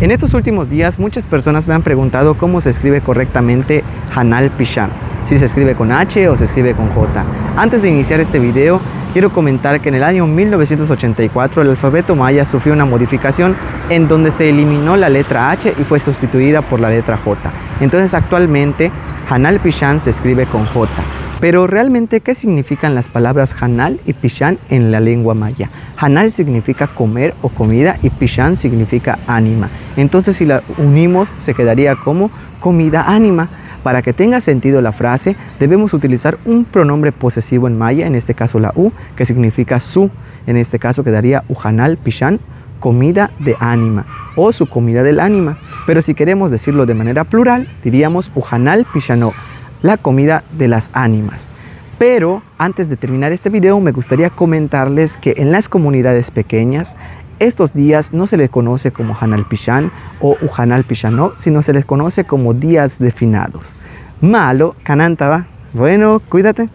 En estos últimos días muchas personas me han preguntado cómo se escribe correctamente Hanal Pishan, si se escribe con H o se escribe con J. Antes de iniciar este video, quiero comentar que en el año 1984 el alfabeto maya sufrió una modificación en donde se eliminó la letra H y fue sustituida por la letra J. Entonces actualmente Hanal Pishan se escribe con J. Pero realmente, ¿qué significan las palabras Hanal y Pishan en la lengua maya? Hanal significa comer o comida y Pishan significa ánima. Entonces si la unimos se quedaría como comida ánima. Para que tenga sentido la frase, debemos utilizar un pronombre posesivo en maya, en este caso la U, que significa su. En este caso quedaría Uhanal Pishan, comida de ánima, o su comida del ánima. Pero si queremos decirlo de manera plural, diríamos Uhanal Pishano, la comida de las ánimas. Pero antes de terminar este video, me gustaría comentarles que en las comunidades pequeñas, estos días no se les conoce como Hanal Pishan o Uhanal Pishano, sino se les conoce como días de finados. Malo, Canantaba. Bueno, cuídate.